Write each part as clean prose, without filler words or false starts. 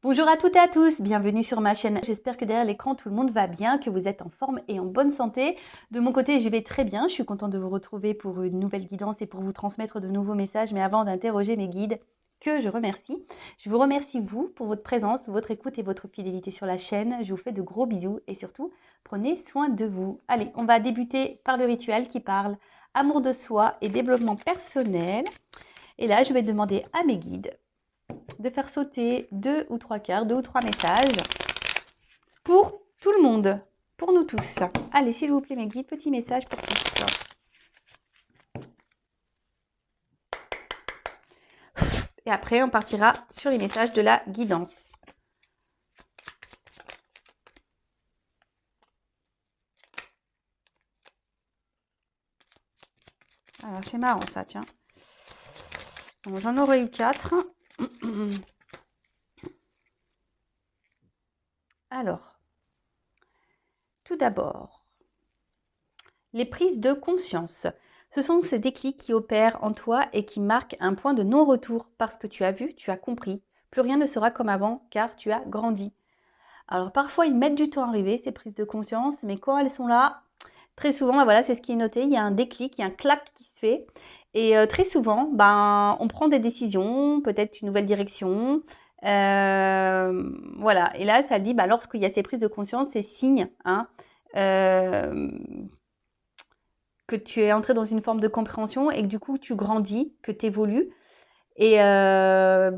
Bonjour à toutes et à tous, bienvenue sur ma chaîne. J'espère que derrière l'écran tout le monde va bien, que vous êtes en forme et en bonne santé. De mon côté, je vais très bien, je suis contente de vous retrouver pour une nouvelle guidance et pour vous transmettre de nouveaux messages. Mais avant d'interroger mes guides, que je vous remercie vous pour votre présence, votre écoute et votre fidélité sur la chaîne. Je vous fais de gros bisous et surtout, prenez soin de vous. Allez, on va débuter par le rituel qui parle amour de soi et développement personnel. Et là, je vais demander à mes guides de faire sauter 2 ou 3 messages pour tout le monde, pour nous tous. Allez, s'il vous plaît, mes guides, petit message pour tous. Et après, on partira sur les messages de la guidance. Alors, c'est marrant ça, tiens. J'en aurais eu 4. Alors, tout d'abord, les prises de conscience. Ce sont ces déclics qui opèrent en toi et qui marquent un point de non-retour parce que tu as vu, tu as compris. Plus rien ne sera comme avant car tu as grandi. Alors parfois, ils mettent du temps à arriver, ces prises de conscience, mais quand elles sont là, très souvent, voilà, c'est ce qui est noté, il y a un déclic, il y a un clac qui se fait. Et très souvent, on prend des décisions, peut-être une nouvelle direction. Voilà, et là, ça dit, lorsqu'il y a ces prises de conscience, c'est signe que tu es entré dans une forme de compréhension et que du coup, tu grandis, que tu évolues. Et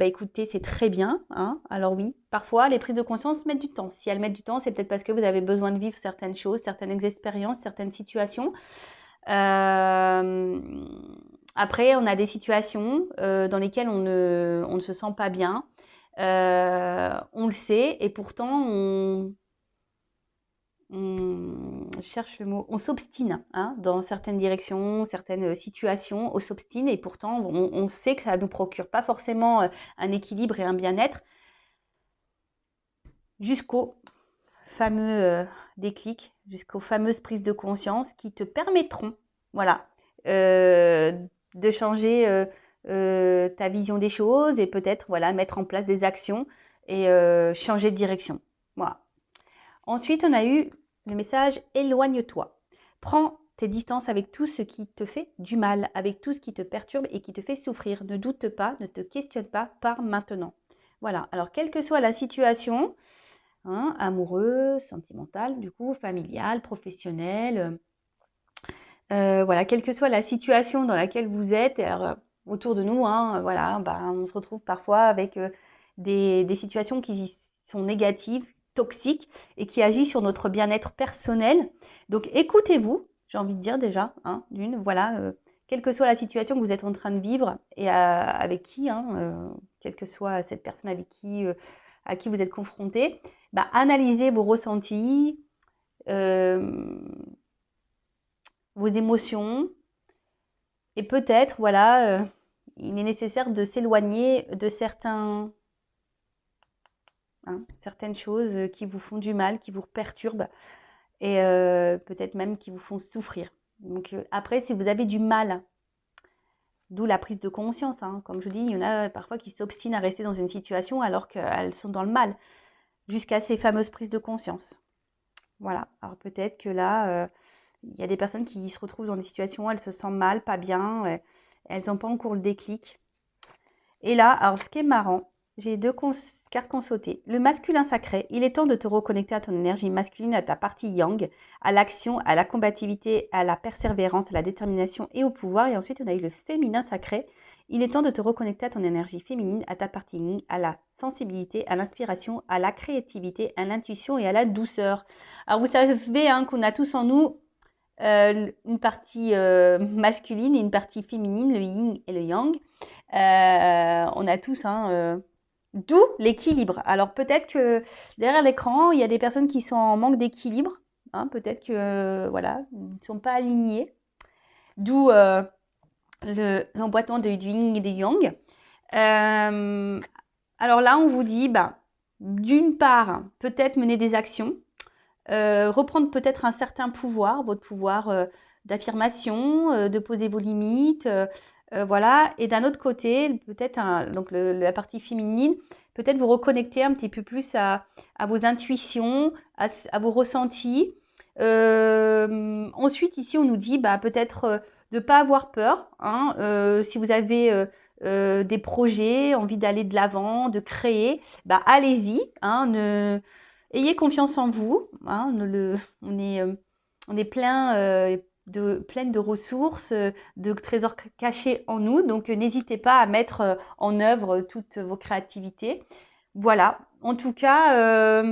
écoutez, c'est très bien. Alors oui, parfois, les prises de conscience mettent du temps. Si elles mettent du temps, c'est peut-être parce que vous avez besoin de vivre certaines choses, certaines expériences, certaines situations. Après, on a des situations dans lesquelles on ne se sent pas bien. On le sait et pourtant, je cherche le mot, on s'obstine dans certaines directions, certaines situations, on s'obstine et pourtant on sait que ça ne nous procure pas forcément un équilibre et un bien-être jusqu'au fameux déclic, jusqu'aux fameuses prises de conscience qui te permettront, voilà, de changer ta vision des choses et peut-être voilà, mettre en place des actions et changer de direction. Voilà. Ensuite, on a eu le message « Éloigne-toi ». Prends tes distances avec tout ce qui te fait du mal, avec tout ce qui te perturbe et qui te fait souffrir. Ne doute pas, ne te questionne pas, pars maintenant. Voilà, alors quelle que soit la situation, amoureuse, sentimentale, du coup, familiale, professionnelle, voilà, quelle que soit la situation dans laquelle vous êtes, alors, autour de nous, voilà, on se retrouve parfois avec des situations qui sont négatives, toxiques et qui agissent sur notre bien-être personnel. Donc écoutez-vous, j'ai envie de dire déjà, voilà, quelle que soit la situation que vous êtes en train de vivre et avec qui, quelle que soit cette personne avec qui, à qui vous êtes confronté, analysez vos ressentis, vos émotions et peut-être, voilà, il est nécessaire de s'éloigner de certaines choses qui vous font du mal, qui vous perturbent et peut-être même qui vous font souffrir. Donc après, si vous avez du mal, d'où la prise de conscience, comme je vous dis, il y en a parfois qui s'obstinent à rester dans une situation alors qu'elles sont dans le mal, jusqu'à ces fameuses prises de conscience. Voilà, alors peut-être que là, il y a des personnes qui se retrouvent dans des situations où elles se sentent mal, pas bien, elles n'ont pas encore le déclic. Et là, alors ce qui est marrant, j'ai 2 cartes qu'on sauté. Le masculin sacré, il est temps de te reconnecter à ton énergie masculine, à ta partie yang, à l'action, à la combativité, à la persévérance, à la détermination et au pouvoir. Et ensuite, on a eu le féminin sacré. Il est temps de te reconnecter à ton énergie féminine, à ta partie yin, à la sensibilité, à l'inspiration, à la créativité, à l'intuition et à la douceur. Alors vous savez qu'on a tous en nous une partie masculine et une partie féminine, le yin et le yang. On a tous, d'où l'équilibre. Alors peut-être que derrière l'écran, il y a des personnes qui sont en manque d'équilibre. Peut-être que voilà, ils ne sont pas alignés. D'où l'emboîtement du yin et du yang. Alors là, on vous dit, d'une part, peut-être mener des actions, reprendre peut-être un certain pouvoir, votre pouvoir d'affirmation, de poser vos limites, Voilà. Et d'un autre côté, peut-être donc la partie féminine, peut-être vous reconnecter un petit peu plus à vos intuitions, à vos ressentis. Ensuite, ici, on nous dit bah, peut-être de ne pas avoir peur. Hein, si vous avez des projets, envie d'aller de l'avant, de créer, bah, allez-y. Hein, ayez confiance en vous. Hein, on est pleine de ressources, de trésors cachés en nous. Donc, n'hésitez pas à mettre en œuvre toutes vos créativités. Voilà. En tout cas,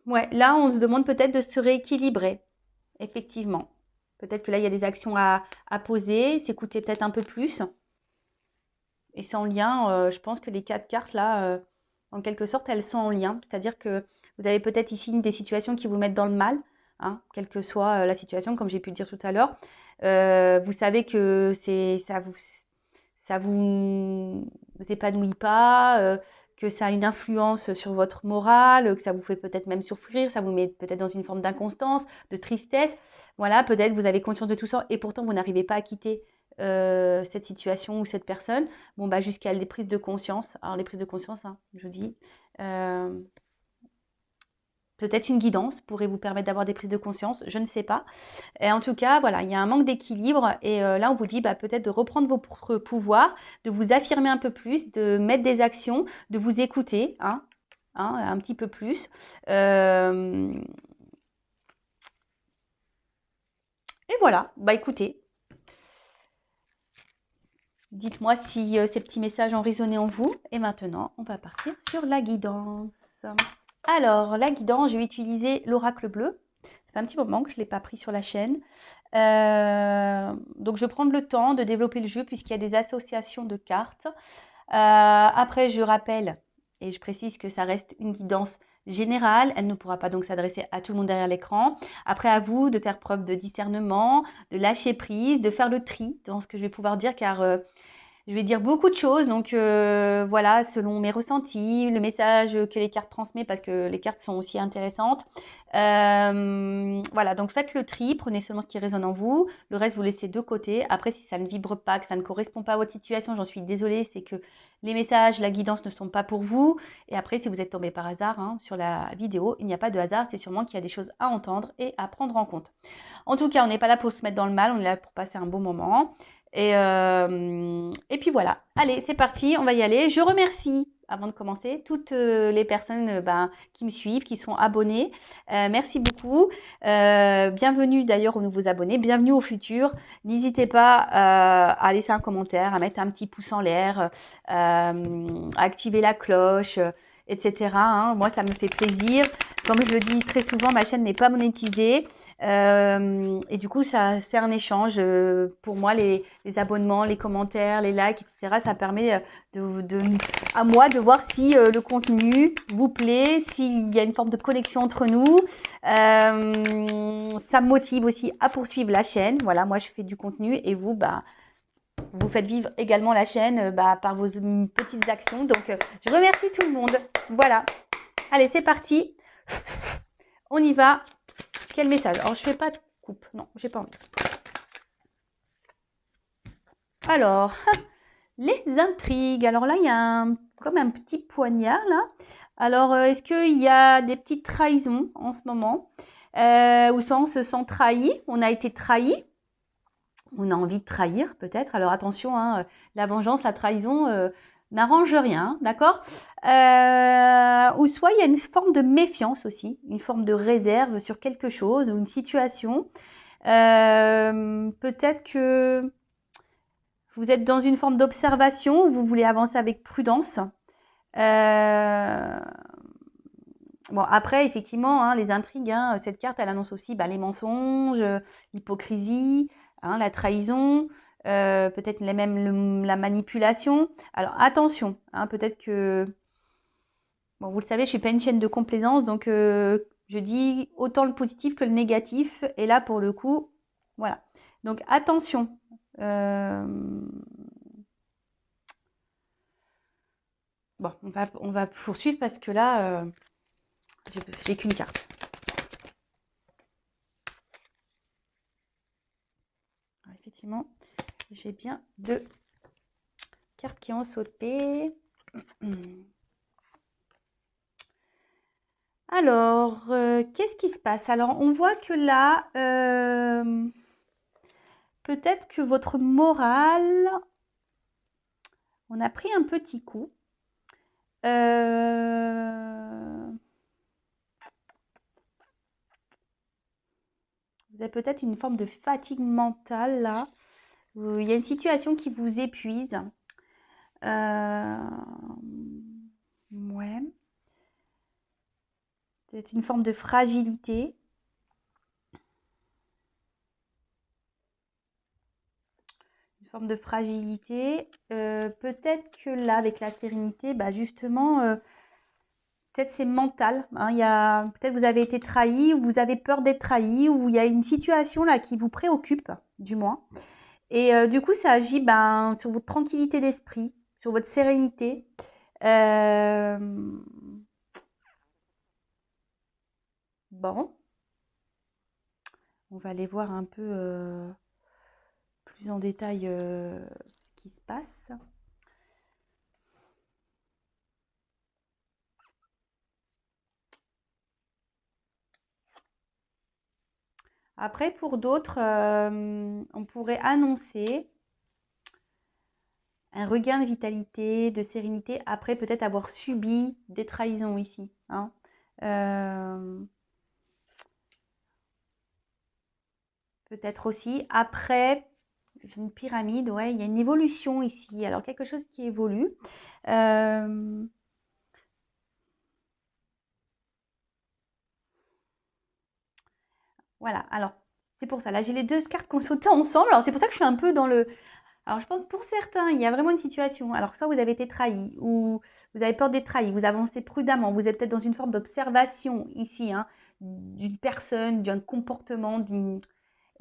ouais, là, on se demande peut-être de se rééquilibrer. Effectivement. Peut-être que là, il y a des actions à poser, s'écouter peut-être un peu plus. Et c'est en lien, je pense que les 4 cartes, là, en quelque sorte, elles sont en lien. C'est-à-dire que vous avez peut-être ici des situations qui vous mettent dans le mal, hein, quelle que soit la situation, comme j'ai pu le dire tout à l'heure. Vous savez que ça vous épanouit pas, que ça a une influence sur votre morale, que ça vous fait peut-être même souffrir, ça vous met peut-être dans une forme d'inconstance, de tristesse. Voilà, peut-être vous avez conscience de tout ça et pourtant vous n'arrivez pas à quitter cette situation ou cette personne. Bon, bah, jusqu'à des prises de conscience. Alors, les prises de conscience, hein, je vous dis, euh, peut-être une guidance pourrait vous permettre d'avoir des prises de conscience, je ne sais pas. Et en tout cas, voilà, il y a un manque d'équilibre et là, on vous dit bah, peut-être de reprendre vos pouvoirs, de vous affirmer un peu plus, de mettre des actions, de vous écouter, hein, un petit peu plus. Et voilà, bah écoutez, dites-moi si ces petits messages ont résonné en vous. Et maintenant, on va partir sur la guidance. Alors, la guidance, je vais utiliser l'oracle bleu. Ça fait un petit moment que je ne l'ai pas pris sur la chaîne. Donc, je vais prendre le temps de développer le jeu puisqu'il y a des associations de cartes. Après, je rappelle et je précise que ça reste une guidance générale. Elle ne pourra pas donc s'adresser à tout le monde derrière l'écran. Après, à vous de faire preuve de discernement, de lâcher prise, de faire le tri dans ce que je vais pouvoir dire car je vais dire beaucoup de choses, donc voilà, selon mes ressentis, le message que les cartes transmettent, parce que les cartes sont aussi intéressantes. Voilà, donc faites le tri, prenez seulement ce qui résonne en vous, le reste vous laissez de côté. Après, si ça ne vibre pas, que ça ne correspond pas à votre situation, j'en suis désolée, c'est que les messages, la guidance ne sont pas pour vous. Et après, si vous êtes tombé par hasard sur la vidéo, il n'y a pas de hasard, c'est sûrement qu'il y a des choses à entendre et à prendre en compte. En tout cas, on n'est pas là pour se mettre dans le mal, on est là pour passer un bon moment. Et puis voilà, allez, c'est parti, on va y aller. Je remercie, avant de commencer, toutes les personnes qui me suivent, qui sont abonnées. Merci beaucoup. Bienvenue d'ailleurs aux nouveaux abonnés, bienvenue au futur. N'hésitez pas à laisser un commentaire, à mettre un petit pouce en l'air, à activer la cloche, etc. Hein. Moi, ça me fait plaisir. Comme je le dis très souvent, ma chaîne n'est pas monétisée. Et du coup, c'est un échange. Pour moi, les abonnements, les commentaires, les likes, etc., ça permet à moi de voir si le contenu vous plaît, s'il y a une forme de connexion entre nous. Ça me motive aussi à poursuivre la chaîne. Voilà, moi, je fais du contenu et vous, vous faites vivre également la chaîne par vos petites actions. Donc, je remercie tout le monde. Voilà. Allez, c'est parti. On y va. Quel message? Alors, je fais pas de coupe. Non, j'ai pas envie. Alors, les intrigues. Alors là, il y a comme un petit poignard là. Alors, est-ce qu'il y a des petites trahisons en ce moment où ça, on se sent trahi? On a été trahi. On a envie de trahir peut-être. Alors attention, la vengeance, la trahison n'arrange rien, d'accord? Ou soit il y a une forme de méfiance aussi, une forme de réserve sur quelque chose ou une situation. Peut-être que vous êtes dans une forme d'observation où vous voulez avancer avec prudence. Bon, après, effectivement, les intrigues, cette carte, elle annonce aussi les mensonges, l'hypocrisie, la trahison, peut-être même la manipulation. Alors, attention, peut-être que... Bon, vous le savez, je ne suis pas une chaîne de complaisance, donc je dis autant le positif que le négatif. Et là, pour le coup, voilà. Donc, attention. Bon, on va poursuivre parce que là, j'ai qu'une carte. Alors, effectivement, J'ai bien 2 cartes qui ont sauté. Alors, qu'est-ce qui se passe? Alors, on voit que là, peut-être que votre morale, on a pris un petit coup. Vous avez peut-être une forme de fatigue mentale là. Il y a une situation qui vous épuise. Ouais. Peut-être une forme de fragilité. Une forme de fragilité. Peut-être que là, avec la sérénité, bah justement, peut-être c'est mental. Hein, peut-être vous avez été trahi, ou vous avez peur d'être trahi, ou il y a une situation là qui vous préoccupe, du moins. Et du coup, ça agit sur votre tranquillité d'esprit, sur votre sérénité. Bon, on va aller voir un peu plus en détail ce qui se passe. Après, pour d'autres, on pourrait annoncer un regain de vitalité, de sérénité, après peut-être avoir subi des trahisons ici. Hein. Peut-être aussi. Après, j'ai une pyramide, ouais, il y a une évolution ici. Alors, quelque chose qui évolue. Voilà, alors, c'est pour ça. Là, j'ai les 2 cartes qui ont sauté ensemble. Alors, c'est pour ça que je suis un peu dans le... Alors, je pense pour certains, il y a vraiment une situation. Alors, soit vous avez été trahi, ou vous avez peur d'être trahi, vous avancez prudemment, vous êtes peut-être dans une forme d'observation ici, hein, d'une personne, d'un comportement, d'une...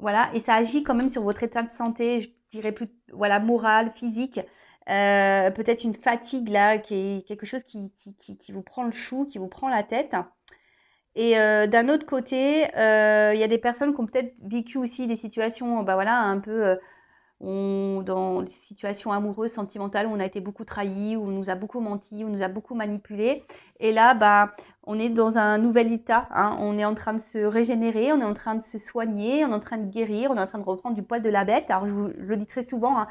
Voilà, et ça agit quand même sur votre état de santé, je dirais plus, voilà, moral, physique. Peut-être une fatigue là, qui est quelque chose qui vous prend le chou, qui vous prend la tête. Et d'un autre côté, il y a des personnes qui ont peut-être vécu aussi des situations, bah voilà, un peu dans des situations amoureuses, sentimentales, où on a été beaucoup trahi, où on nous a beaucoup menti, où on nous a beaucoup manipulé. Et là, bah, on est dans un nouvel état. Hein. On est en train de se régénérer, on est en train de se soigner, on est en train de guérir, on est en train de reprendre du poil de la bête. Alors, je le dis très souvent, hein,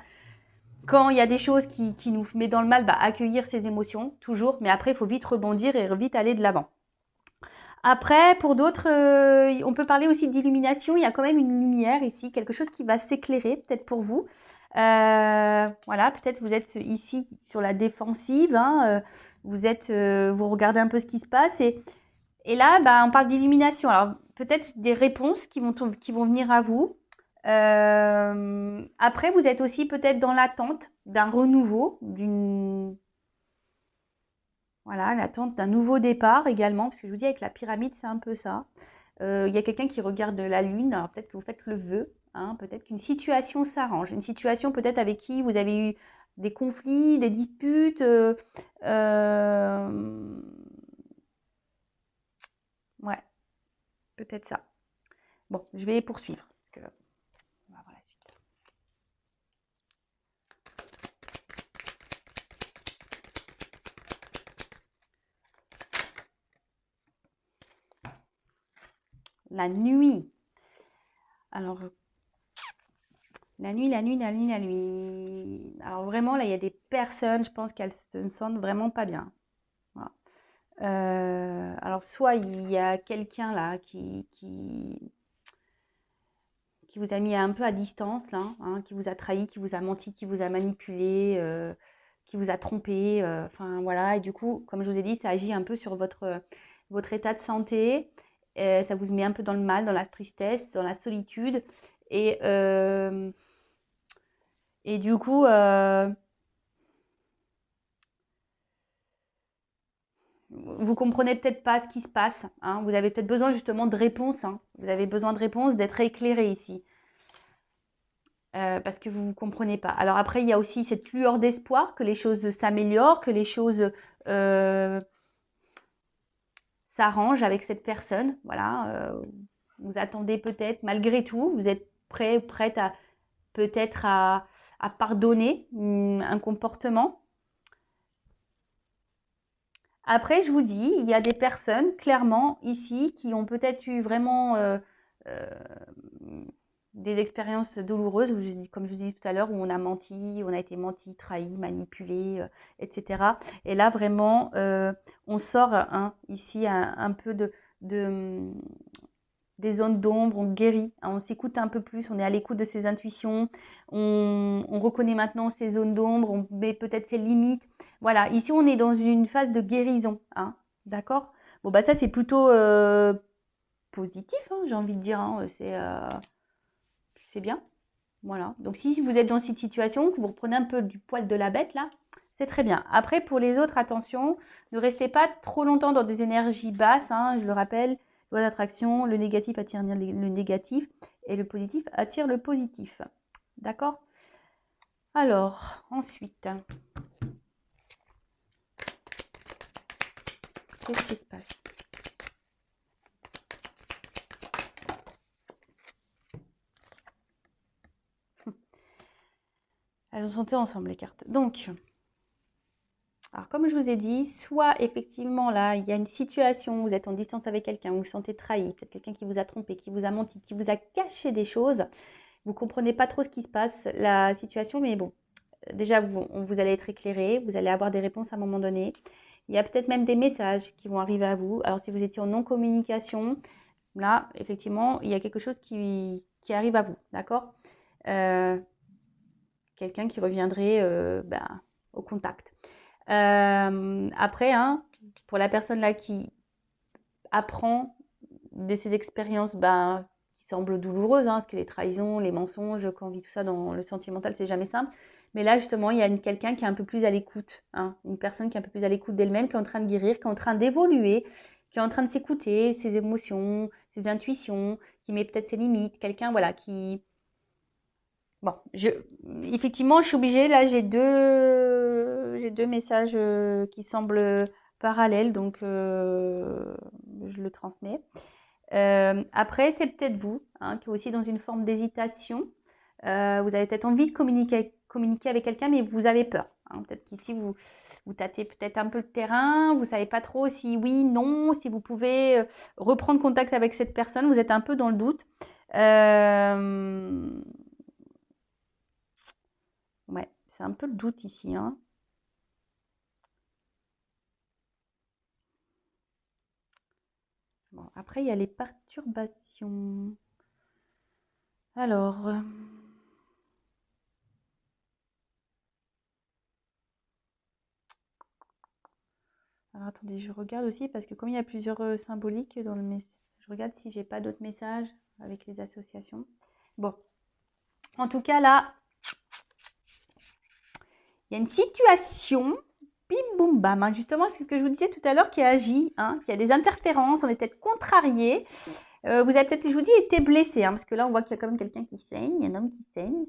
quand il y a des choses qui nous mettent dans le mal, bah, accueillir ces émotions, toujours. Mais après, il faut vite rebondir et vite aller de l'avant. Après, pour d'autres, on peut parler aussi d'illumination. Il y a quand même une lumière ici, quelque chose qui va s'éclairer, peut-être pour vous. Voilà, peut-être vous êtes ici sur la défensive, hein, vous regardez un peu ce qui se passe. Et là, bah, on parle d'illumination. Alors, peut-être des réponses qui vont venir à vous. Après, vous êtes aussi peut-être dans l'attente d'un renouveau, voilà, l'attente d'un nouveau départ également, parce que je vous dis, avec la pyramide, c'est un peu ça. Il y a quelqu'un qui regarde la lune, alors peut-être que vous faites le vœu, hein, peut-être qu'une situation s'arrange, une situation peut-être avec qui vous avez eu des conflits, des disputes. Ouais, peut-être ça. Bon, je vais poursuivre, parce que on va voir la suite. La nuit. Alors, la nuit, la nuit, la nuit, la nuit. Alors vraiment, là, il y a des personnes, je pense qu'elles se sentent vraiment pas bien. Voilà. Alors soit il y a quelqu'un là qui vous a mis un peu à distance là, hein, qui vous a trahi, qui vous a menti, qui vous a manipulé, qui vous a trompé, enfin voilà. Et du coup, comme je vous ai dit, ça agit un peu sur votre état de santé. Ça vous met un peu dans le mal, dans la tristesse, dans la solitude. Et, euh, et du coup, vous comprenez peut-être pas ce qui se passe. Hein. Vous avez peut-être besoin justement de réponses. Hein. Vous avez besoin de réponses, d'être éclairé ici. Parce que vous ne comprenez pas. Alors après, il y a aussi cette lueur d'espoir que les choses s'améliorent, que les choses euh, s'arrangent avec cette personne. Voilà, vous attendez peut-être, malgré tout, vous êtes prêt, prête à peut-être à à pardonner un comportement. Après, je vous dis, il y a des personnes, clairement, ici, qui ont peut-être eu vraiment des expériences douloureuses, comme je vous disais tout à l'heure, où on a menti, on a été menti, trahi, manipulé, etc. Et là, vraiment, on sort ici un peu des zones d'ombre, on guérit, on s'écoute un peu plus, on est à l'écoute de ses intuitions, on reconnaît maintenant ses zones d'ombre, on met peut-être ses limites. Voilà, ici on est dans une phase de guérison, d'accord? Bon, bah ça c'est plutôt positif, j'ai envie de dire, c'est bien. Voilà, donc si vous êtes dans cette situation, que vous reprenez un peu du poil de la bête là, c'est très bien. Après, pour les autres, attention, ne restez pas trop longtemps dans des énergies basses, je le rappelle, loi d'attraction, le négatif attire le négatif et le positif attire le positif. D'accord? Alors, ensuite, qu'est-ce qui se passe? Elles ont sauté ensemble les cartes. Donc, alors comme je vous ai dit, soit effectivement là, il y a une situation où vous êtes en distance avec quelqu'un, vous vous sentez trahi, peut-être quelqu'un qui vous a trompé, qui vous a menti, qui vous a caché des choses. Vous ne comprenez pas trop ce qui se passe, la situation, mais bon, déjà, vous allez être éclairé, vous allez avoir des réponses à un moment donné. Il y a peut-être même des messages qui vont arriver à vous. Alors, si vous étiez en non-communication, là, effectivement, il y a quelque chose qui arrive à vous, d'accord? Quelqu'un qui reviendrait au contact. Après, pour la personne là qui apprend de ces expériences qui semblent douloureuses, parce que les trahisons, les mensonges, quand on vit tout ça dans le sentimental, c'est jamais simple. Mais là, justement, il y a quelqu'un qui est un peu plus à l'écoute, une personne qui est un peu plus à l'écoute d'elle-même, qui est en train de guérir, qui est en train d'évoluer, qui est en train de s'écouter, ses émotions, ses intuitions, qui met peut-être ses limites, quelqu'un voilà qui... Bon, effectivement, je suis obligée, là, j'ai deux messages qui semblent parallèles, donc je le transmets. Après, c'est peut-être vous qui est aussi dans une forme d'hésitation. Vous avez peut-être envie de communiquer avec quelqu'un, mais vous avez peur. Peut-être qu'ici, vous tâtez peut-être un peu le terrain, vous ne savez pas trop si oui, non, si vous pouvez reprendre contact avec cette personne, vous êtes un peu dans le doute. Ouais, c'est un peu le doute ici. Bon, après, il y a les perturbations. Alors, attendez, je regarde aussi parce que comme il y a plusieurs symboliques dans le message, je regarde si j'ai pas d'autres messages avec les associations. Bon, en tout cas là, il y a une situation, bim boum bam, justement c'est ce que je vous disais tout à l'heure qui agit, qui a des interférences, on est peut-être contrarié. Vous avez peut-être, je vous dis, été blessé, parce que là on voit qu'il y a quand même quelqu'un qui saigne, il y a un homme qui saigne.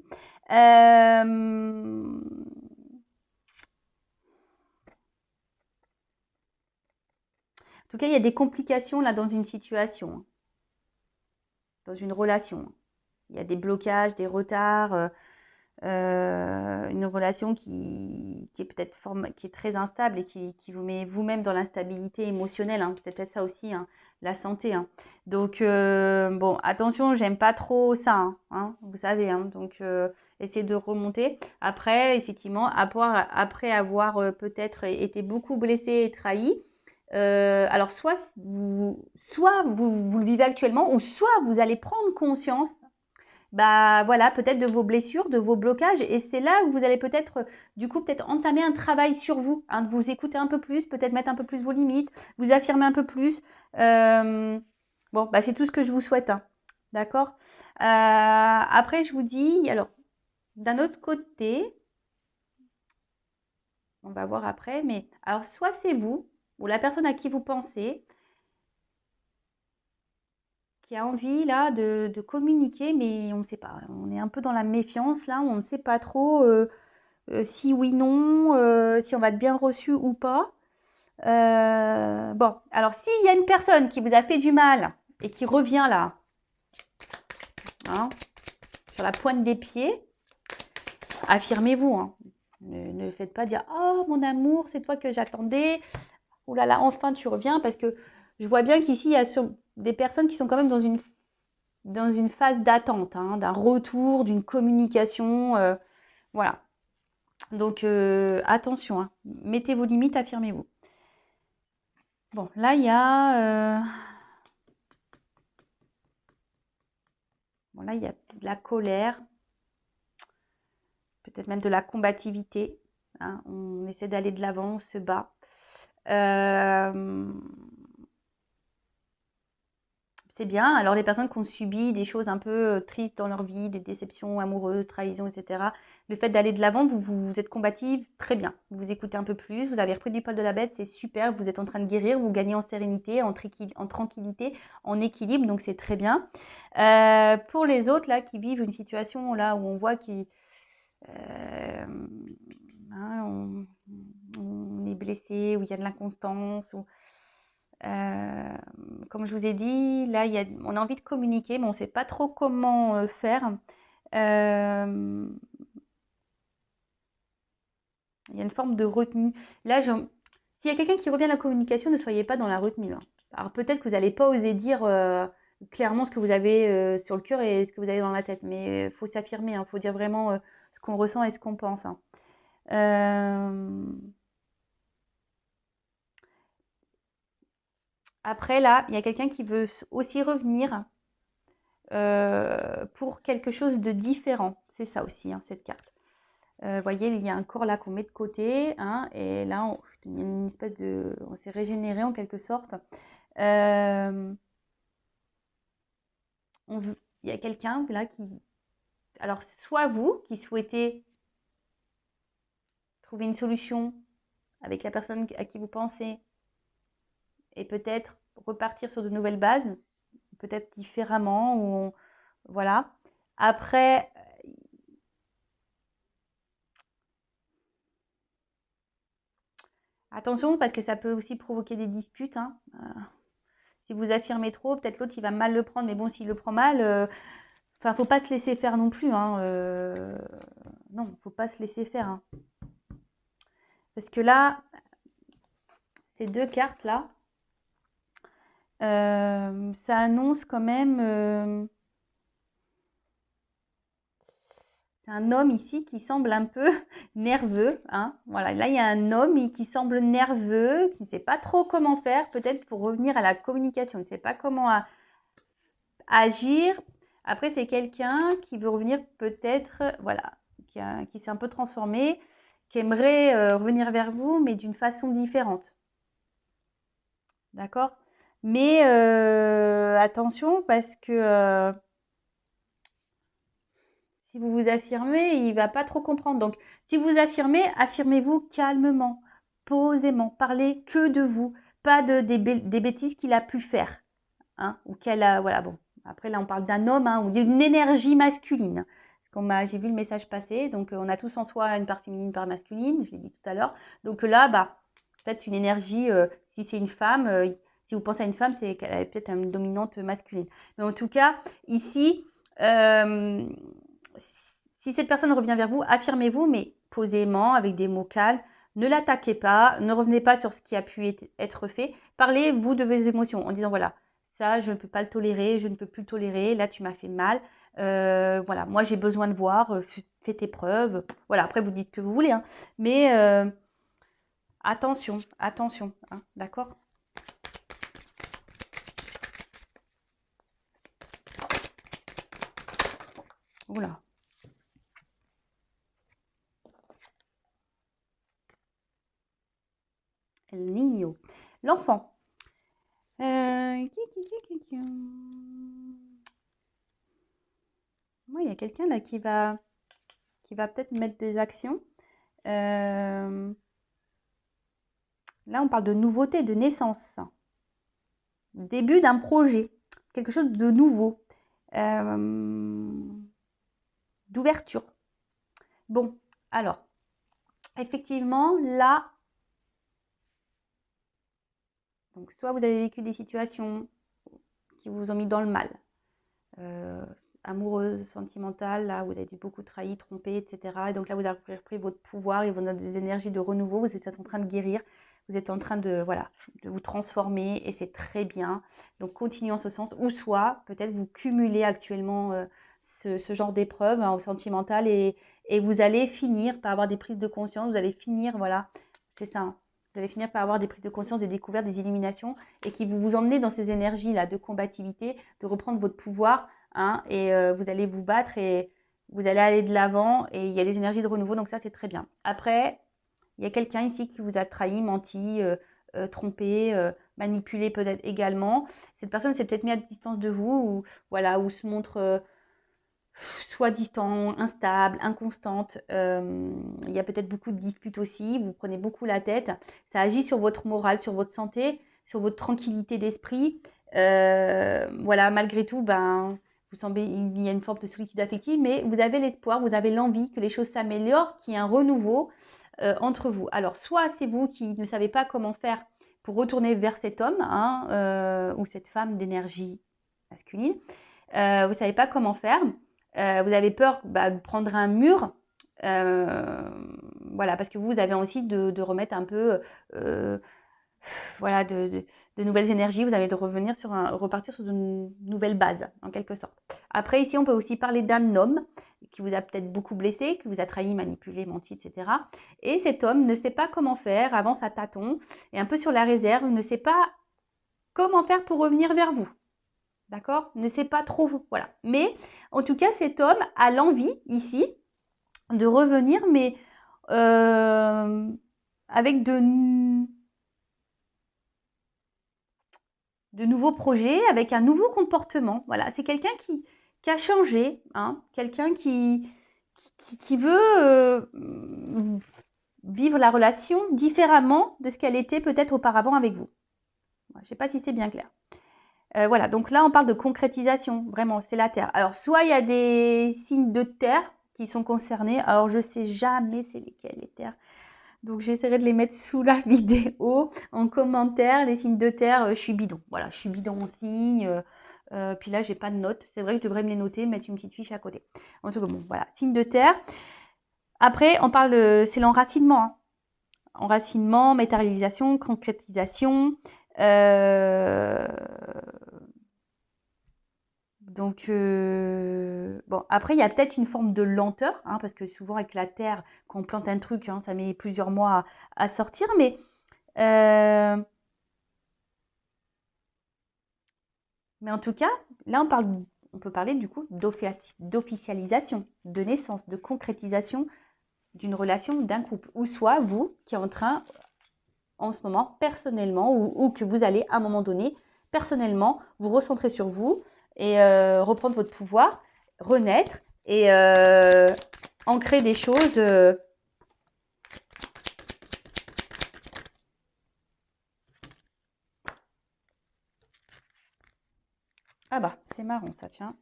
En tout cas, il y a des complications là dans une situation, dans une relation. Il y a des blocages, des retards, une relation qui est peut-être qui est très instable et qui vous met vous-même dans l'instabilité émotionnelle. C'est peut-être ça aussi, la santé. Donc, bon, attention, j'aime pas trop ça, vous savez. Donc, essayez de remonter. Après, effectivement, après avoir peut-être été beaucoup blessé et trahi, alors soit vous le vivez actuellement, ou soit vous allez prendre conscience voilà, peut-être de vos blessures, de vos blocages, et c'est là que vous allez peut-être, du coup, peut-être entamer un travail sur vous, de vous écouter un peu plus, peut-être mettre un peu plus vos limites, vous affirmer un peu plus. Bon, c'est tout ce que je vous souhaite, d'accord? Après, je vous dis, alors, d'un autre côté, on va voir après, mais alors, soit c'est vous, ou la personne à qui vous pensez, qui a envie là de communiquer, mais on ne sait pas. On est un peu dans la méfiance là, on ne sait pas trop si oui, non, si on va être bien reçu ou pas. Bon, alors s'il y a une personne qui vous a fait du mal et qui revient là, sur la pointe des pieds, affirmez-vous, hein. Ne faites pas dire « Oh, mon amour, c'est toi que j'attendais. Oh là là, enfin tu reviens. » Parce que je vois bien qu'ici, il y a des personnes qui sont quand même dans une phase d'attente, hein, d'un retour, d'une communication. Voilà. Donc, attention, hein. Mettez vos limites, affirmez-vous. Bon, là, il y a... bon, là, il y a de la colère. Peut-être même de la combativité, hein. On essaie d'aller de l'avant, on se bat. C'est bien. Alors, les personnes qui ont subi des choses un peu tristes dans leur vie, des déceptions amoureuses, trahisons, etc., le fait d'aller de l'avant, vous êtes combative, très bien. Vous vous écoutez un peu plus, vous avez repris du poil de la bête, c'est super. Vous êtes en train de guérir, vous gagnez en sérénité, en tranquillité, en équilibre, donc c'est très bien. Pour les autres, là, qui vivent une situation là où on voit qu'ils... hein, on est blessé, où il y a de l'inconstance, ou comme je vous ai dit, là, on a envie de communiquer, mais on ne sait pas trop comment faire. Euh, il y a une forme de retenue. Là, s'il y a quelqu'un qui revient à la communication, ne soyez pas dans la retenue, hein. Alors peut-être que vous n'allez pas oser dire clairement ce que vous avez sur le cœur et ce que vous avez dans la tête, mais il faut s'affirmer, il faut dire vraiment ce qu'on ressent et ce qu'on pense, hein. Après, là, il y a quelqu'un qui veut aussi revenir pour quelque chose de différent. C'est ça aussi, hein, cette carte. Vous voyez, il y a un corps là qu'on met de côté, hein, et là, il y a une espèce de... On s'est régénéré en quelque sorte. Il y a quelqu'un là qui... Alors, soit vous qui souhaitez trouver une solution avec la personne à qui vous pensez et peut-être repartir sur de nouvelles bases, peut-être différemment, ou voilà. Après, attention parce que ça peut aussi provoquer des disputes, hein. Si vous affirmez trop, peut-être l'autre il va mal le prendre, mais bon, s'il le prend mal, enfin, faut pas se laisser faire non plus, hein. Non, faut pas se laisser faire, hein. Parce que là, ces deux cartes là, ça annonce quand même. C'est un homme ici qui semble un peu nerveux, hein. Voilà, là il y a un homme qui semble nerveux, qui ne sait pas trop comment faire, peut-être pour revenir à la communication. Il ne sait pas comment agir. Après, c'est quelqu'un qui veut revenir peut-être, voilà, qui s'est un peu transformé, qui aimerait revenir vers vous, mais d'une façon différente. D'accord? Mais attention parce que si vous vous affirmez, il ne va pas trop comprendre. Donc, si vous affirmez, affirmez-vous calmement, posément. Parlez que de vous, pas des bêtises qu'il a pu faire, hein, ou qu'elle a. Voilà, bon. Après, là, on parle d'un homme, hein, ou d'une énergie masculine. J'ai vu le message passer. Donc, on a tous en soi une part féminine, une part masculine. Je l'ai dit tout à l'heure. Donc là, bah, peut-être une énergie. Si c'est une femme, si vous pensez à une femme, c'est qu'elle a peut-être une dominante masculine. Mais en tout cas, ici. Si cette personne revient vers vous, affirmez-vous, mais posément, avec des mots calmes. Ne l'attaquez pas, ne revenez pas sur ce qui a pu être fait. Parlez, vous, de vos émotions en disant, voilà, ça, je ne peux pas le tolérer, je ne peux plus le tolérer, là, tu m'as fait mal. Voilà, moi, j'ai besoin de voir, fais tes preuves. Voilà, après, vous dites ce que vous voulez, hein. Mais attention, attention, hein, d'accord? Oula. El Niño. L'enfant. Moi, il y a quelqu'un là qui va peut-être mettre des actions. Là, on parle de nouveauté, de naissance. Début d'un projet, quelque chose de nouveau, d'ouverture. Bon, alors, effectivement, là, donc soit vous avez vécu des situations qui vous ont mis dans le mal, amoureuse, sentimentale, là, vous avez été beaucoup trahi, trompé, etc. Et donc là, vous avez repris votre pouvoir et vous avez des énergies de renouveau, vous êtes en train de guérir, vous êtes en train de, voilà, de vous transformer et c'est très bien. Donc, continuez en ce sens. Ou soit, peut-être, vous cumulez actuellement ce genre d'épreuve sentimentale et vous allez finir par avoir des prises de conscience, vous allez finir, voilà, c'est ça, hein. Vous allez finir par avoir des prises de conscience, des découvertes, des illuminations et qui vous emmener dans ces énergies-là de combativité, de reprendre votre pouvoir, hein, et vous allez vous battre et vous allez aller de l'avant et il y a des énergies de renouveau, donc ça, c'est très bien. Après, il y a quelqu'un ici qui vous a trahi, menti, trompé, manipulé peut-être également. Cette personne s'est peut-être mise à distance de vous ou, voilà, ou se montre soit distant, instable, inconstante. Il y a peut-être beaucoup de disputes aussi, vous prenez beaucoup la tête. Ça agit sur votre morale, sur votre santé, sur votre tranquillité d'esprit. Voilà, malgré tout, ben, vous semblez, il y a une forme de solitude affective, mais vous avez l'espoir, vous avez l'envie que les choses s'améliorent, qu'il y ait un renouveau entre vous. Alors, soit c'est vous qui ne savez pas comment faire pour retourner vers cet homme, hein, ou cette femme d'énergie masculine. Vous ne savez pas comment faire. Vous avez peur de prendre un mur. Voilà, parce que vous avez aussi de remettre un peu voilà, de nouvelles énergies. Vous avez de repartir sur une nouvelle base, en quelque sorte. Après, ici, on peut aussi parler d'un homme qui vous a peut-être beaucoup blessé, qui vous a trahi, manipulé, menti, etc. Et cet homme ne sait pas comment faire, avance à tâtons, et un peu sur la réserve, ne sait pas comment faire pour revenir vers vous. D'accord? Ne sait pas trop, voilà. Mais en tout cas, cet homme a l'envie ici de revenir, mais avec de nouveaux projets, avec un nouveau comportement. Voilà, c'est quelqu'un qui a changé, hein, quelqu'un qui veut vivre la relation différemment de ce qu'elle était peut-être auparavant avec vous. Je ne sais pas si c'est bien clair. Voilà, donc là, on parle de concrétisation, vraiment, c'est la Terre. Alors, soit il y a des signes de Terre qui sont concernés, alors je ne sais jamais c'est lesquels les terres. Donc, j'essaierai de les mettre sous la vidéo, en commentaire, les signes de Terre, je suis bidon. Voilà, je suis bidon en signe. Puis là, j'ai pas de notes. C'est vrai que je devrais me les noter, mettre une petite fiche à côté. En tout cas, bon, voilà, signe de Terre. Après, on parle, c'est l'enracinement, hein. Enracinement, matérialisation, concrétisation. Donc, bon, après, il y a peut-être une forme de lenteur, hein, parce que souvent avec la terre, quand on plante un truc, hein, ça met plusieurs mois à sortir, mais en tout cas, là, on peut parler du coup d'officialisation, de naissance, de concrétisation d'une relation, d'un couple, ou soit vous qui êtes en train, en ce moment, personnellement, ou que vous allez à un moment donné, personnellement, vous recentrer sur vous et reprendre votre pouvoir, renaître et ancrer des choses. Ah bah, c'est marrant ça, tiens.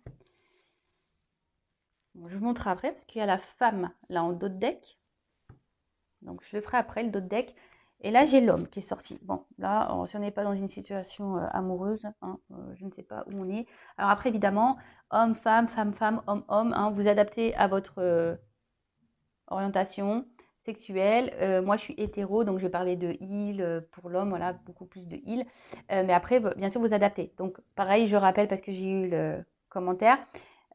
Bon, je vous montre après parce qu'il y a la femme là en dos de deck. Donc je le ferai après, le dos de deck. Et là, j'ai l'homme qui est sorti. Bon, là, si on n'est pas dans une situation amoureuse, hein, je ne sais pas où on est. Alors après, évidemment, homme, femme, femme, femme, homme, homme, hein, vous adaptez à votre orientation sexuelle. Moi, je suis hétéro, donc je vais parler de il pour l'homme, voilà, beaucoup plus de il. Mais après, bien sûr, vous adaptez. Donc, pareil, je rappelle parce que j'ai eu le commentaire,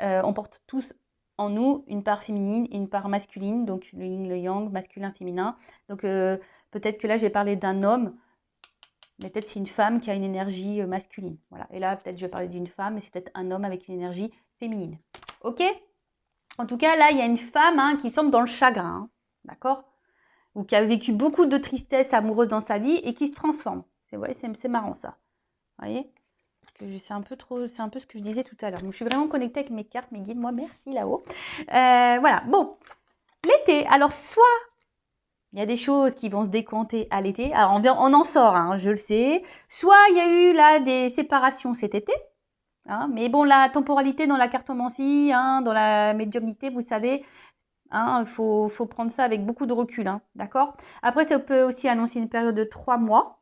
on porte tous en nous une part féminine et une part masculine, donc le yin, le yang, masculin, féminin. Donc, peut-être que là, j'ai parlé d'un homme, mais peut-être c'est une femme qui a une énergie masculine. Voilà. Et là, peut-être je vais parler d'une femme, mais c'est peut-être un homme avec une énergie féminine. Ok? En tout cas, là, il y a une femme, hein, qui semble dans le chagrin, hein, d'accord? Ou qui a vécu beaucoup de tristesse amoureuse dans sa vie et qui se transforme. C'est marrant ça. Vous voyez? C'est un peu ce que je disais tout à l'heure. Je suis vraiment connectée avec mes cartes, mes guides. Moi, merci là-haut. Voilà. Bon, l'été. Alors, soit il y a des choses qui vont se décompter à l'été. Alors, on en sort, hein, je le sais. Soit il y a eu là des séparations cet été. Hein, mais bon, la temporalité dans la cartomancie, hein, dans la médiumnité, vous savez, hein, il faut prendre ça avec beaucoup de recul. Hein, d'accord? Après, ça peut aussi annoncer une période de 3 mois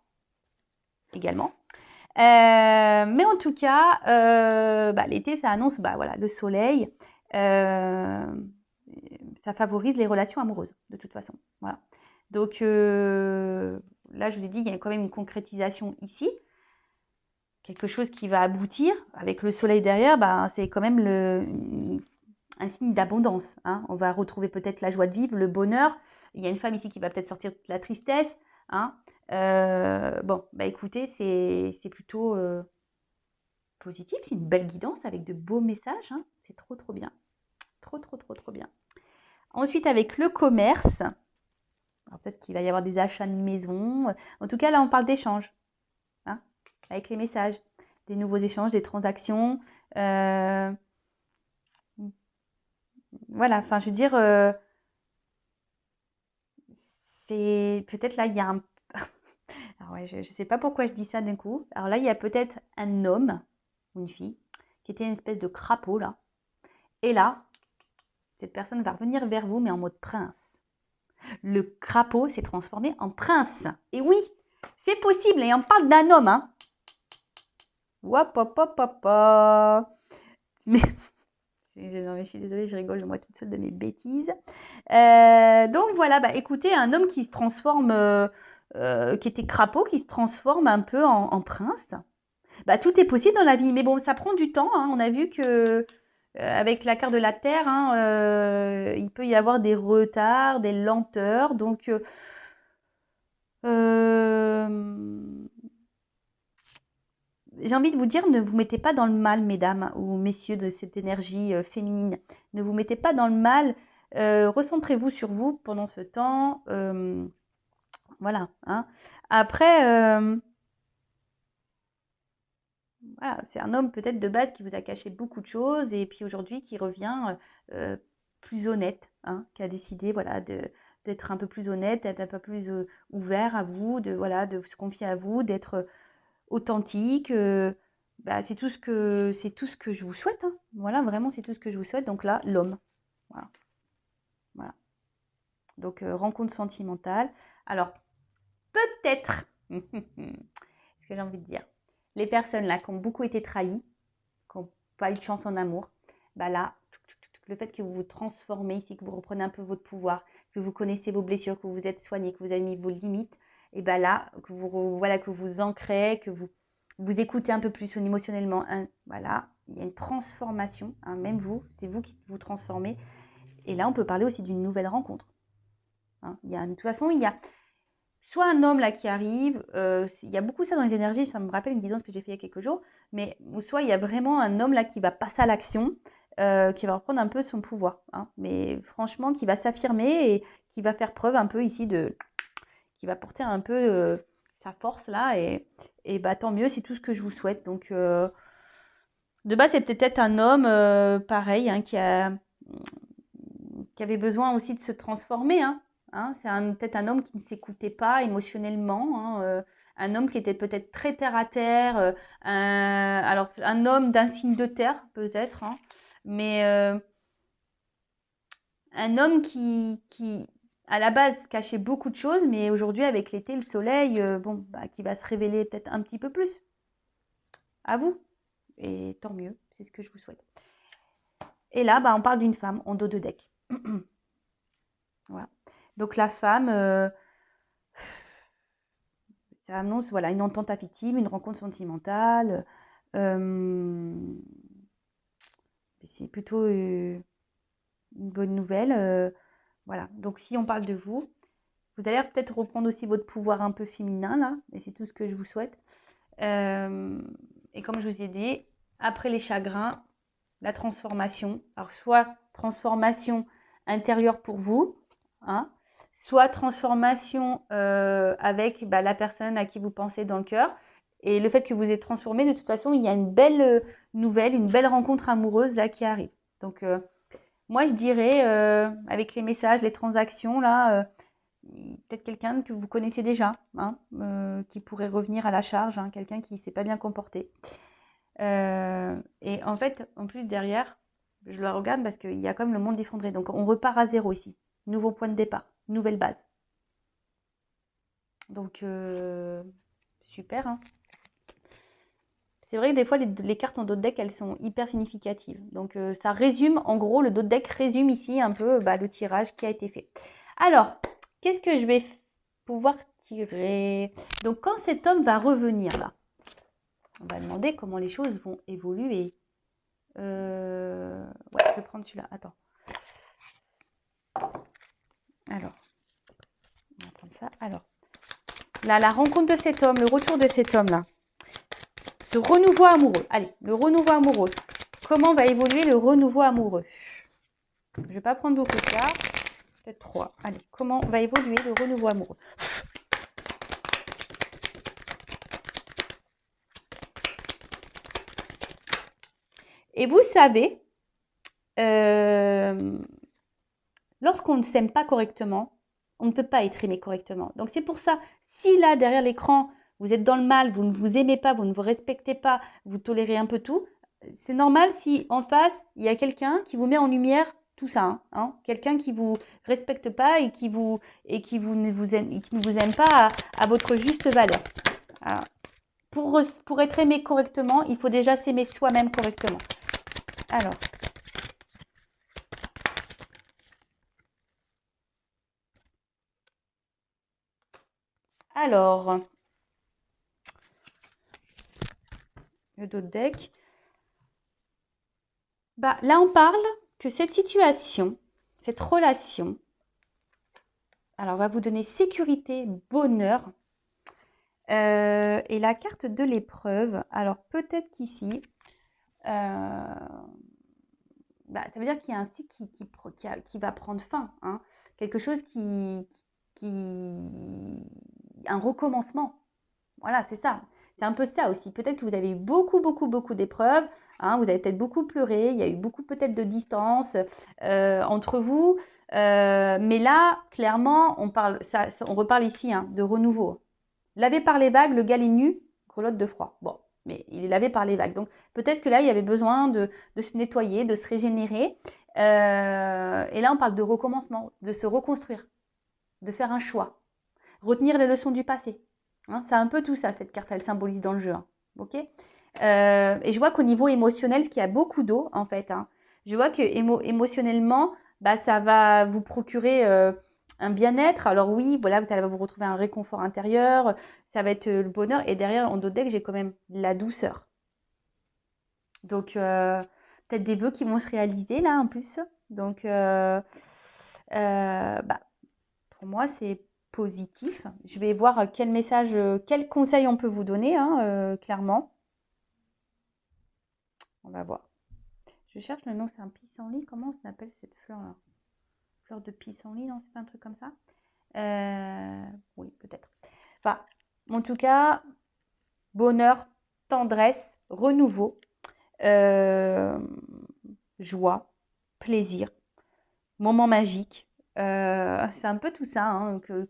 également. Mais en tout cas, l'été, ça annonce voilà, le soleil. Ça favorise les relations amoureuses, de toute façon. Voilà. Donc là, je vous ai dit, il y a quand même une concrétisation ici. Quelque chose qui va aboutir. Avec le soleil derrière, c'est quand même un signe d'abondance. Hein. On va retrouver peut-être la joie de vivre, le bonheur. Il y a une femme ici qui va peut-être sortir de la tristesse. Hein. Écoutez, c'est plutôt positif. C'est une belle guidance avec de beaux messages. Hein. C'est trop, trop bien. Trop, trop, trop, trop bien. Ensuite, avec le commerce. Alors peut-être qu'il va y avoir des achats de maison. En tout cas, là, on parle d'échanges. Hein, avec les messages. Des nouveaux échanges, des transactions. Voilà, enfin, je veux dire, c'est peut-être là, il y a un... Alors ouais, je ne sais pas pourquoi je dis ça d'un coup. Alors là, il y a peut-être un homme ou une fille qui était une espèce de crapaud là. Et là, cette personne va revenir vers vous, mais en mode prince. Le crapaud s'est transformé en prince. Et oui, c'est possible. Et on parle d'un homme, hein. Wop, hop, hop, hop, hop. Mais... je suis désolée, je rigole moi toute seule de mes bêtises. Donc voilà, écoutez, un homme qui se transforme, qui était crapaud, qui se transforme un peu en prince. Tout est possible dans la vie, mais bon, ça prend du temps. Hein. On a vu que avec la carte de la Terre, hein, il peut y avoir des retards, des lenteurs. Donc, j'ai envie de vous dire, ne vous mettez pas dans le mal, mesdames ou messieurs de cette énergie féminine. Ne vous mettez pas dans le mal. Recentrez-vous sur vous pendant ce temps. Voilà. Hein. Après, voilà, c'est un homme peut-être de base qui vous a caché beaucoup de choses et puis aujourd'hui qui revient plus honnête, hein, qui a décidé voilà, d'être un peu plus honnête, d'être un peu plus ouvert à vous, de se confier à vous, d'être authentique. C'est tout ce que je vous souhaite. Hein. Voilà, vraiment, c'est tout ce que je vous souhaite. Donc là, l'homme. Voilà. Voilà. Donc, rencontre sentimentale. Alors, peut-être, ce que j'ai envie de dire, les personnes là qui ont beaucoup été trahies, qui n'ont pas eu de chance en amour, là, le fait que vous vous transformez ici, que vous reprenez un peu votre pouvoir, que vous connaissez vos blessures, que vous vous êtes soigné, que vous avez mis vos limites, et là, que vous ancrez, que vous écoutez un peu plus émotionnellement. Hein, voilà, il y a une transformation, hein, même vous, c'est vous qui vous transformez. Et là, on peut parler aussi d'une nouvelle rencontre. Hein, de toute façon, il y a soit un homme là qui arrive, il y a beaucoup ça dans les énergies, ça me rappelle une guidance que j'ai fait il y a quelques jours, mais soit il y a vraiment un homme là qui va passer à l'action, qui va reprendre un peu son pouvoir, hein, mais franchement qui va s'affirmer et qui va faire preuve un peu ici qui va porter un peu sa force là et tant mieux, c'est tout ce que je vous souhaite. Donc de base c'est peut-être un homme pareil hein, qui avait besoin aussi de se transformer, hein. Hein, c'est peut-être un homme qui ne s'écoutait pas émotionnellement, hein, un homme qui était peut-être très terre à terre, alors un homme d'un signe de terre peut-être, hein, mais un homme qui à la base cachait beaucoup de choses, mais aujourd'hui avec l'été, le soleil, qui va se révéler peut-être un petit peu plus. À vous. Et tant mieux, c'est ce que je vous souhaite. Et là, on parle d'une femme en dos de deck. Voilà. Donc la femme, ça annonce voilà, une entente affective, une rencontre sentimentale. C'est plutôt une bonne nouvelle. Voilà. Donc si on parle de vous, vous allez peut-être reprendre aussi votre pouvoir un peu féminin là, et c'est tout ce que je vous souhaite. Et comme je vous ai dit, après les chagrins, la transformation. Alors soit transformation intérieure pour vous, hein, soit transformation avec la personne à qui vous pensez dans le cœur. Et le fait que vous êtes transformé, de toute façon, il y a une belle nouvelle, une belle rencontre amoureuse là qui arrive. Donc moi je dirais, avec les messages, les transactions là, peut-être quelqu'un que vous connaissez déjà, hein, qui pourrait revenir à la charge, hein, quelqu'un qui ne s'est pas bien comporté. Et en fait, en plus derrière, je la regarde parce qu'il y a comme le monde effondré. Donc on repart à zéro ici. Nouveau point de départ, nouvelle base. Donc super. Hein. C'est vrai que des fois, les cartes en dos de deck, elles sont hyper significatives. Donc, ça résume, en gros, le dos de deck résume ici un peu le tirage qui a été fait. Alors, qu'est-ce que je vais pouvoir tirer? Donc, quand cet homme va revenir là, on va demander comment les choses vont évoluer. Ouais, je vais prendre celui-là. Attends. Alors, on va prendre ça. Alors, là, la rencontre de cet homme, le retour de cet homme-là. Ce renouveau amoureux. Allez, le renouveau amoureux. Comment va évoluer le renouveau amoureux? Je ne vais pas prendre beaucoup de cartes. Peut-être 3. Allez, comment va évoluer le renouveau amoureux? Et vous le savez, lorsqu'on ne s'aime pas correctement, on ne peut pas être aimé correctement. Donc c'est pour ça, si là, derrière l'écran, vous êtes dans le mal, vous ne vous aimez pas, vous ne vous respectez pas, vous tolérez un peu tout, c'est normal si en face, il y a quelqu'un qui vous met en lumière tout ça. Hein, quelqu'un qui ne vous respecte pas et qui ne vous aime pas à votre juste valeur. Alors, pour être aimé correctement, il faut déjà s'aimer soi-même correctement. Alors, le dos de deck. Là, on parle que cette situation, cette relation, alors va vous donner sécurité, bonheur. Et la carte de l'épreuve, alors peut-être qu'ici, ça veut dire qu'il y a un cycle qui va prendre fin. Hein. Quelque chose un recommencement. Voilà, c'est ça. C'est un peu ça aussi. Peut-être que vous avez eu beaucoup, beaucoup, beaucoup d'épreuves. Hein, vous avez peut-être beaucoup pleuré. Il y a eu beaucoup peut-être de distance entre vous. Mais là, clairement, on reparle ici de renouveau. Lavé par les vagues, le gars est nu, grelotte de froid. Bon, mais il est lavé par les vagues. Donc peut-être que là, il y avait besoin de se nettoyer, de se régénérer. Et là, on parle de recommencement, de se reconstruire, de faire un choix, retenir les leçons du passé. Hein, c'est un peu tout ça, cette carte, elle symbolise dans le jeu. Hein, ok et je vois qu'au niveau émotionnel, ce qu'il y a beaucoup d'eau, en fait, hein, je vois que émotionnellement, ça va vous procurer un bien-être. Alors oui, voilà, vous allez vous retrouver un réconfort intérieur, ça va être le bonheur. Et derrière, en dos de deck, j'ai quand même la douceur. Donc, peut-être des vœux qui vont se réaliser, là, en plus. Donc, pour moi, c'est positif. Je vais voir quel message, quel conseil on peut vous donner, hein, clairement. On va voir. Je cherche le nom, c'est un pissenlit. Comment on s'appelle cette fleur-là? Fleur de pissenlit, non? C'est pas un truc comme ça? Oui, peut-être. Enfin, en tout cas, bonheur, tendresse, renouveau, joie, plaisir, moment magique. C'est un peu tout ça hein, que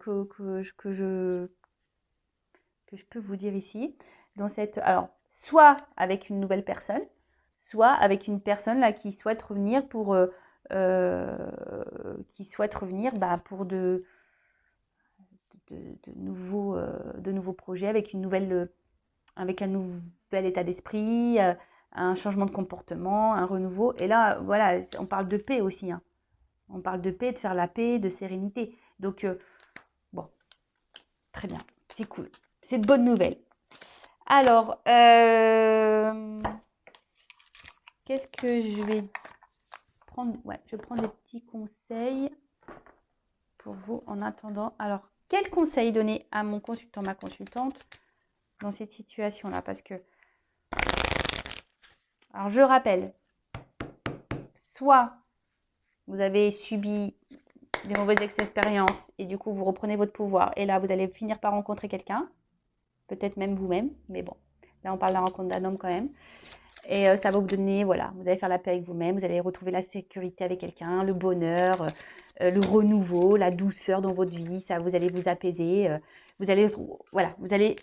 je peux vous dire ici. Dans alors, soit avec une nouvelle personne, soit avec une personne là qui souhaite revenir pour pour de nouveaux projets avec avec un nouvel état d'esprit, un changement de comportement, un renouveau. Et là, voilà, on parle de paix aussi. Hein. On parle de paix, de faire la paix, de sérénité. Donc, bon, très bien, c'est cool. C'est de bonnes nouvelles. Alors, qu'est-ce que je vais prendre? Ouais, je vais prendre des petits conseils pour vous en attendant. Alors, quel conseil donner à mon consultant, ma consultante dans cette situation-là? Parce que, alors je rappelle, soit vous avez subi des mauvaises expériences et du coup vous reprenez votre pouvoir et là vous allez finir par rencontrer quelqu'un, peut-être même vous-même, mais bon, là on parle de la rencontre d'un homme quand même. Et ça va vous donner, voilà, vous allez faire la paix avec vous-même, vous allez retrouver la sécurité avec quelqu'un, le bonheur, le renouveau, la douceur dans votre vie, ça, vous allez vous apaiser, vous allez, voilà, vous allez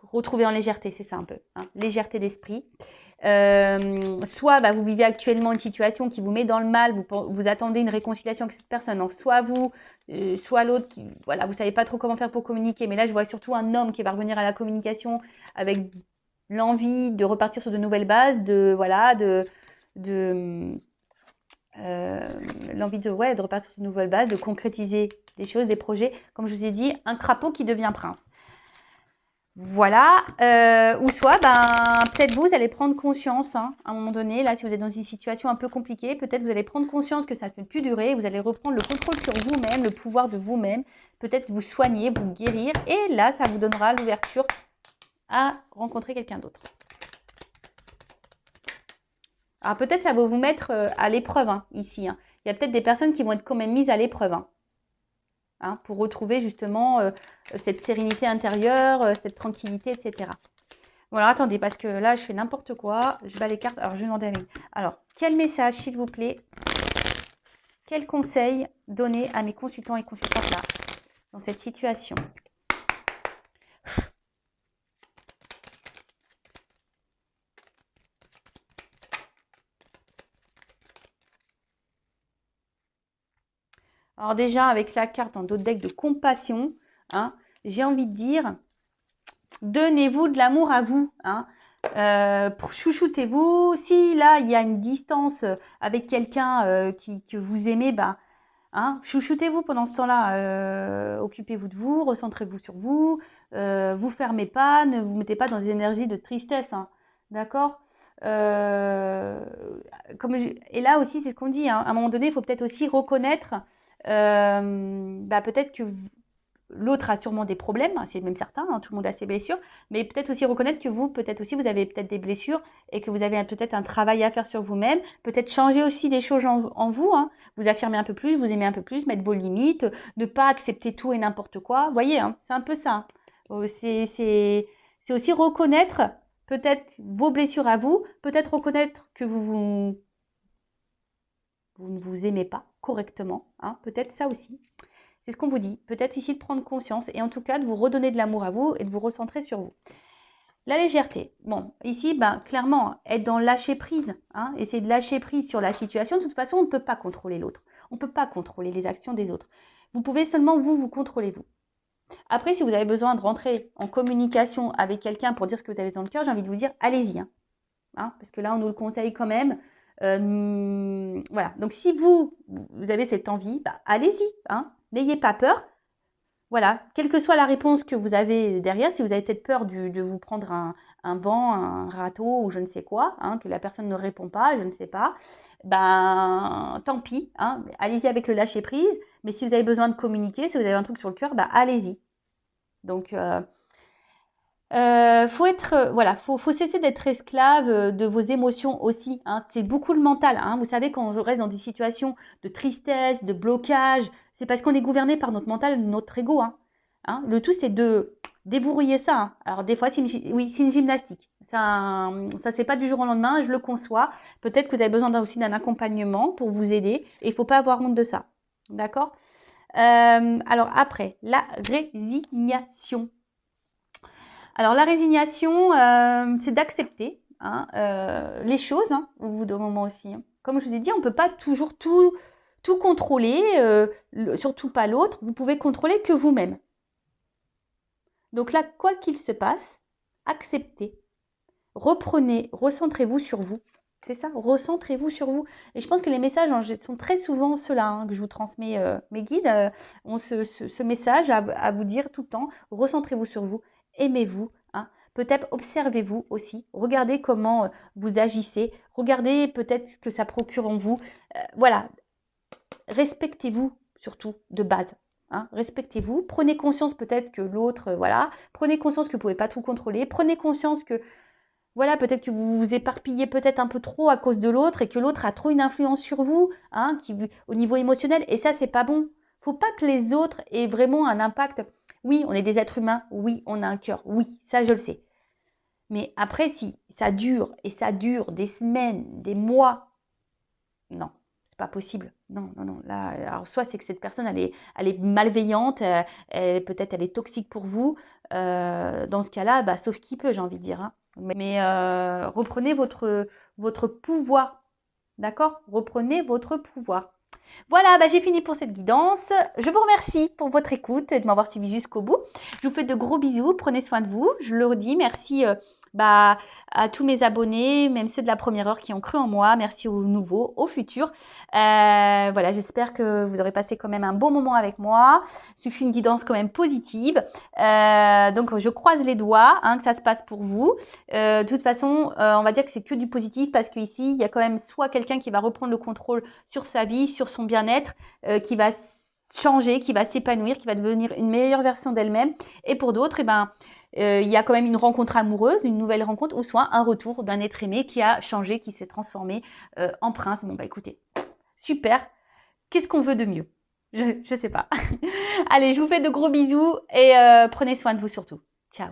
retrouver en légèreté, c'est ça un peu, hein, légèreté d'esprit. Soit vous vivez actuellement une situation qui vous met dans le mal, vous attendez une réconciliation avec cette personne, donc soit vous, soit l'autre, voilà, vous savez pas trop comment faire pour communiquer, mais là je vois surtout un homme qui va revenir à la communication avec l'envie de repartir sur de nouvelles bases, voilà, l'envie de repartir sur de nouvelles bases, de concrétiser des choses, des projets. Comme je vous ai dit, un crapaud qui devient prince. Voilà, ou soit, peut-être vous allez prendre conscience, à un moment donné, là, si vous êtes dans une situation un peu compliquée, peut-être vous allez prendre conscience que ça ne peut plus durer, vous allez reprendre le contrôle sur vous-même, le pouvoir de vous-même, peut-être vous soigner, vous guérir, et là, ça vous donnera l'ouverture à rencontrer quelqu'un d'autre. Alors, peut-être ça va vous mettre à l'épreuve, ici. Il y a peut-être des personnes qui vont être quand même mises à l'épreuve, pour retrouver justement cette sérénité intérieure, cette tranquillité, etc. Bon, alors attendez, parce que là, je fais n'importe quoi. Je bats les cartes. Alors, je vais demander à mes... Alors, quel message, s'il vous plaît, quel conseil donner à mes consultants et consultantes là, dans cette situation? Alors déjà, avec la carte en dos de deck de compassion, j'ai envie de dire, donnez-vous de l'amour à vous. Chouchoutez-vous. Si là, il y a une distance avec quelqu'un que vous aimez, chouchoutez-vous pendant ce temps-là. Occupez-vous de vous, recentrez-vous sur vous. Vous fermez pas, ne vous mettez pas dans des énergies de tristesse. D'accord? Et là aussi, c'est ce qu'on dit. À un moment donné, il faut peut-être aussi reconnaître peut-être que l'autre a sûrement des problèmes, c'est même certain, tout le monde a ses blessures, mais peut-être aussi reconnaître que vous, peut-être aussi, vous avez peut-être des blessures et que vous avez peut-être un travail à faire sur vous-même, peut-être changer aussi des choses en vous, vous affirmer un peu plus, vous aimer un peu plus, mettre vos limites, ne pas accepter tout et n'importe quoi, vous voyez, c'est un peu ça. C'est aussi reconnaître peut-être vos blessures à vous, peut-être reconnaître que vous ne vous aimez pas correctement, peut-être ça aussi. C'est ce qu'on vous dit. Peut-être ici de prendre conscience et en tout cas de vous redonner de l'amour à vous et de vous recentrer sur vous. La légèreté. Bon, ici, clairement, être dans lâcher prise. Essayer de lâcher prise sur la situation. De toute façon, on ne peut pas contrôler l'autre. On ne peut pas contrôler les actions des autres. Vous pouvez seulement vous contrôler vous. Après, si vous avez besoin de rentrer en communication avec quelqu'un pour dire ce que vous avez dans le cœur, j'ai envie de vous dire, allez-y. Parce que là, on nous le conseille quand même. Voilà. Donc, si vous avez cette envie, allez-y. N'ayez pas peur. Voilà. Quelle que soit la réponse que vous avez derrière, si vous avez peut-être peur de vous prendre un vent, un râteau ou je ne sais quoi, que la personne ne répond pas, je ne sais pas, tant pis. Allez-y avec le lâcher prise. Mais si vous avez besoin de communiquer, si vous avez un truc sur le cœur, allez-y. Donc, faut cesser d'être esclave de vos émotions aussi. C'est beaucoup le mental. Vous savez, quand on reste dans des situations de tristesse, de blocage, c'est parce qu'on est gouverné par notre mental, notre ego. Le tout, c'est de déverrouiller ça. Alors des fois, c'est une gymnastique. Ça se fait pas du jour au lendemain. Je le conçois. Peut-être que vous avez besoin aussi d'un accompagnement pour vous aider. Et il faut pas avoir honte de ça. D'accord? Alors après, la résignation. Alors, la résignation, c'est d'accepter les choses au bout d'un moment aussi. Comme je vous ai dit, on ne peut pas toujours tout contrôler, surtout pas l'autre. Vous pouvez contrôler que vous-même. Donc là, quoi qu'il se passe, acceptez. Reprenez, recentrez-vous sur vous. C'est ça, recentrez-vous sur vous. Et je pense que les messages sont très souvent ceux-là que je vous transmets. Mes guides ont ce message à vous dire tout le temps. Recentrez-vous sur vous. Aimez-vous, peut-être observez-vous aussi, regardez comment vous agissez, regardez peut-être ce que ça procure en vous, voilà, respectez-vous surtout de base, respectez-vous, prenez conscience peut-être que l'autre, prenez conscience que vous ne pouvez pas tout contrôler, prenez conscience que, peut-être que vous vous éparpillez peut-être un peu trop à cause de l'autre et que l'autre a trop une influence sur vous, au niveau émotionnel, et ça, c'est pas bon. Faut pas que les autres aient vraiment un impact. Oui, on est des êtres humains. Oui, on a un cœur. Oui, ça, je le sais. Mais après, si ça dure et ça dure des semaines, des mois, non, c'est pas possible. Non. Là, alors soit c'est que cette personne, elle est malveillante, peut-être elle est toxique pour vous. Dans ce cas-là, sauf qui peut, j'ai envie de dire. Mais reprenez votre pouvoir. D'accord? Reprenez votre pouvoir. Voilà, j'ai fini pour cette guidance. Je vous remercie pour votre écoute, de m'avoir suivi jusqu'au bout. Je vous fais de gros bisous, prenez soin de vous. Je le redis, merci bah, à tous mes abonnés, même ceux de la première heure qui ont cru en moi. Merci aux nouveaux, aux futurs. Voilà, j'espère que vous aurez passé quand même un bon moment avec moi. Il suffit une guidance quand même positive. Donc, je croise les doigts que ça se passe pour vous. De toute façon, on va dire que c'est que du positif parce qu'ici, il y a quand même soit quelqu'un qui va reprendre le contrôle sur sa vie, sur son bien-être, qui va changer, qui va s'épanouir, qui va devenir une meilleure version d'elle-même. Et pour d'autres, il y a quand même une rencontre amoureuse, une nouvelle rencontre, ou soit un retour d'un être aimé qui a changé, qui s'est transformé en prince. Bon, bah écoutez, super. Qu'est-ce qu'on veut de mieux? Je sais pas. Allez, je vous fais de gros bisous et prenez soin de vous surtout. Ciao.